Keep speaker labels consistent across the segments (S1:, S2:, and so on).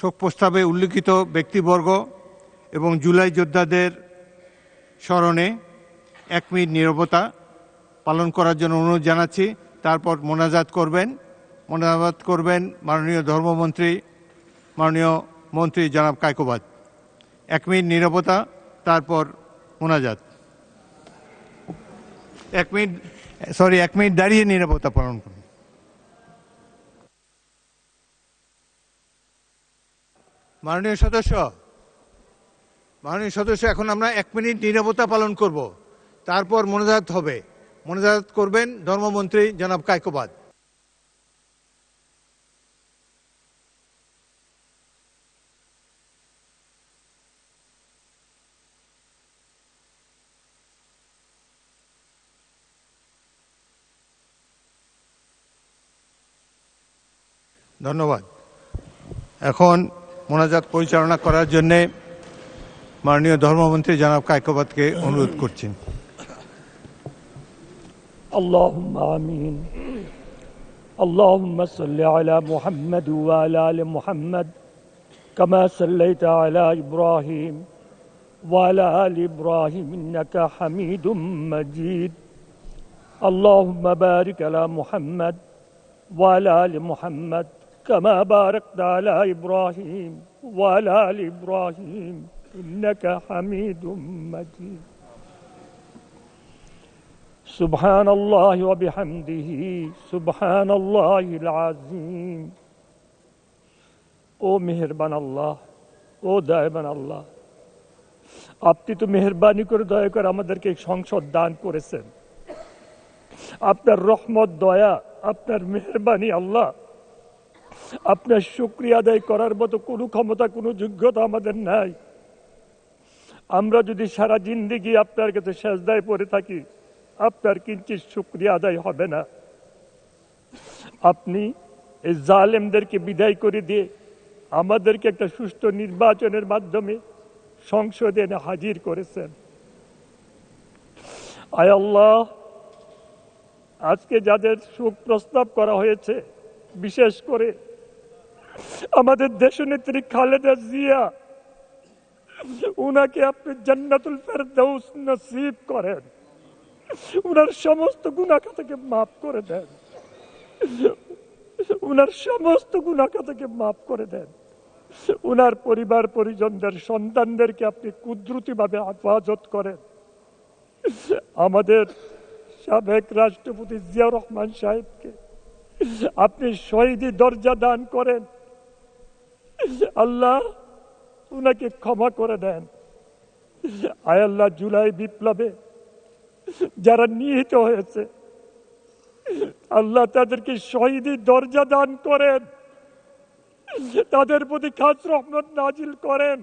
S1: শোক প্রস্তাবে উল্লিখিত ব্যক্তিবর্গ এবং জুলাই যোদ্ধাদের স্মরণে 1 মিনিট নীরবতা পালন করার জন্য অনুরোধ জানাচ্ছি। তারপর মোনাজাত করবেন মাননীয় ধর্মমন্ত্রী, মাননীয় মন্ত্রী জনাব কায়কোবাদ। 1 মিনিট নীরবতা, তারপর মোনাজাত। 1 মিনিট দাঁড়িয়ে নীরবতা পালন করুন। মাননীয় সদস্য, এখন আমরা 1 মিনিট নীরবতা পালন করব, তারপর মোনাজাত হবে। মোনাজাত করবেন ধর্মমন্ত্রী জনাব কায়কোবাদ। ধন্যবাদ। এখন মোনাজাত পরিচালনা করার জন্য মাননীয় ধর্মমন্ত্রী জনাব কায়কোবাদকে অনুরোধ করছি।
S2: اللهم آمين اللهم صل على محمد وعلى آل محمد كما صليت على إبراهيم وعلى آل إبراهيم إنك حميد مجيد اللهم بارك على محمد وعلى آل محمد كما باركت على إبراهيم وعلى آل إبراهيم إنك حميد مجيد سبحان الله وبحمده سبحان الله العظيم ও মেহেরবান আল্লাহ, ও দয়াবান আল্লাহ, আপনি তো মেহেরবানি করে দয়া করে আমাদেরকে সংসদ দান করেছেন। আপনার রহমত, দয়া, আপনার মেহেরবানি আল্লাহ, আপনার শুকরিয়া আদায় করার মতো কোনো ক্ষমতা, কোনো যোগ্যতা আমাদের নাই। আমরা যদি সারা জিন্দেগি আপনার কাছে সেজদায় পড়ে থাকি, আপনার কিঞ্চিত শুকরিয়া আদায় হবে না। আপনি এই জালেমদেরকে বিদায় করে দিয়ে আমাদেরকে একটা সুষ্ঠু নির্বাচনের মাধ্যমে সংসদে এনে হাজির করেছেন। আয় আল্লাহ, আজকে যাদের শোক প্রস্তাব করা হয়েছে, বিশেষ করে আমাদের দেশনেত্রী খালেদা জিয়া, উনাকে আপনি জান্নাতুল ফেরদাউস নসিব করেন, উনার সমস্ত গুনাহ খাতাকে মাফ করে দেন, উনার সমস্ত গুনাহ খাতাকে মাফ করে দেন। উনার পরিবার পরিজনদের, সন্তানদেরকে আপনি কুদরতিভাবে হেফাজত করেন। আমাদের সাবেক রাষ্ট্রপতি জিয়াউর রহমান সাহেবকে আপনি শহীদি দরজা দান করেন। আল্লাহ, উনাকে ক্ষমা করে দেন। আয় আল্লাহ, জুলাই বিপ্লবে যারা নিহত হয়েছে, আল্লাহ তাদেরকে শহীদি দরজা দান করেন, তাদের প্রতি খাস রহমত নাজিল করেন,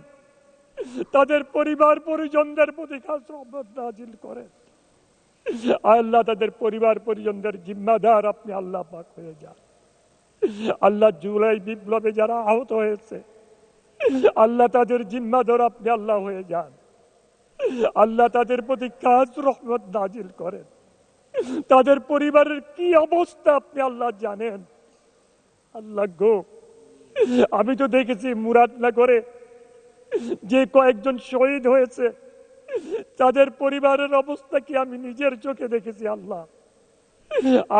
S2: তাদের পরিবার পরিজনদের প্রতি খাস রহমত নাজিল করেন। আল্লাহ, তাদের পরিবার পরিজনদের জিম্মাদার আপনি আল্লাহ পাক হয়ে যান। আল্লাহ, জুলাই বিপ্লবে যারা আহত হয়েছে, আল্লাহ তাদের জিম্মাদার আপনি আল্লাহ হয়ে যান। আল্লাহ, তাদের প্রতি খাস রহমত নাজিল করেন। তাদের পরিবারের কি অবস্থা আপনি আল্লাহ জানেন। আল্লাহ গো, আমি তো দেখেছি মুরাদনগরে যে কয়েকজন শহীদ হয়েছে, তাদের পরিবারের অবস্থা কি আমি নিজের চোখে দেখেছি। আল্লাহ,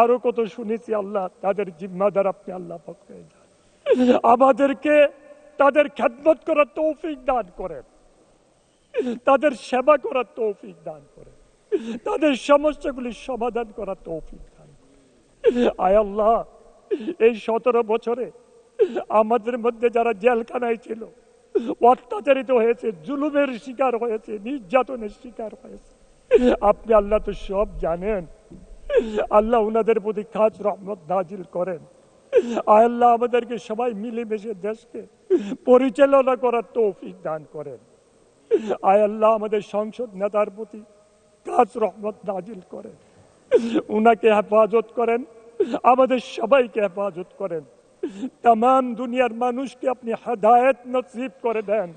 S2: আরো কত শুনেছি। আল্লাহ, তাদের জিম্মাদার আপনি আল্লাহ পাক হয়ে যান। আমাদেরকে তাদের খেদমত করার তৌফিক দান করেন, তাদের সেবা করার তৌফিক দান করেন, তাদের সমস্যাগুলির সমাধান করার তৌফিক দান করেন। আয় আল্লাহ, এই 17 বছরে আমাদের মধ্যে যারা জেলখানায় ছিল, অত্যাচারিত হয়েছে, জুলুমের শিকার হয়েছে, নির্যাতনের শিকার হয়েছে, আপনি আল্লাহ তো সব জানেন। আল্লাহ, উনাদের প্রতি খাস রহমত নাজিল করেন। আয় আল্লাহ, আমাদেরকে সবাই মিলেমিশে দেশকে পরিচালনা করার তৌফিক দান করেন। আয় আল্লাহ, আমাদের সংসদ নেতার প্রতি খাস রহমত নাজিল করেন, উনাকে হেফাজত করেন, আমাদের সবাইকে হেফাজত করেন। तमाम দুনিয়ার মানুষকে আপনি হেদায়েত নসিব করে দেন।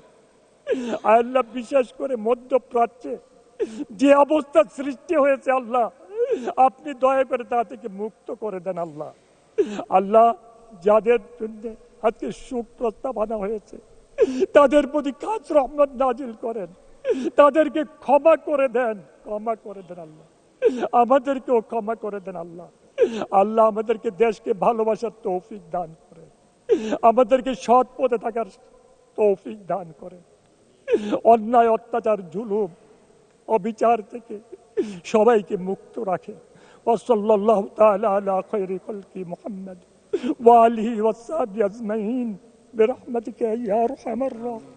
S2: আল্লাহ, বিশেষ করে মধ্যপ্রাচ্যে যে অবস্থা সৃষ্টি হয়েছে, আল্লাহ আপনি দয়া করে তা থেকে মুক্ত করে দেন। আল্লাহ, আল্লাহ যাদের জন্য আজকে শোক প্রস্তাব আনা হয়েছে, তাদের প্রতি খাস রহমত নাজিল করেন, তাদেরকে ক্ষমা করে দেন, ক্ষমা করে দেন আল্লাহ, আমাদেরকেও ক্ষমা করে দেন আল্লাহ। আল্লাহ আমাদেরকে দেশকে ভালোবাসার তৌফিক দান করেন, আমাদেরকে সৎ পথে থাকার তৌফিক দান করেন, অন্যায় অত্যাচার জুলুম অবিচার থেকে সবাইকে মুক্ত রাখে। ওয়াসাল্লাল্লাহু তাআলা আলা খায়রি খালকি মুহাম্মদ ওয়া আলিহি ওয়াসহাবিহি আজমাইন বিরহমাতিকা ইয়া আরহামার রাহিমিন।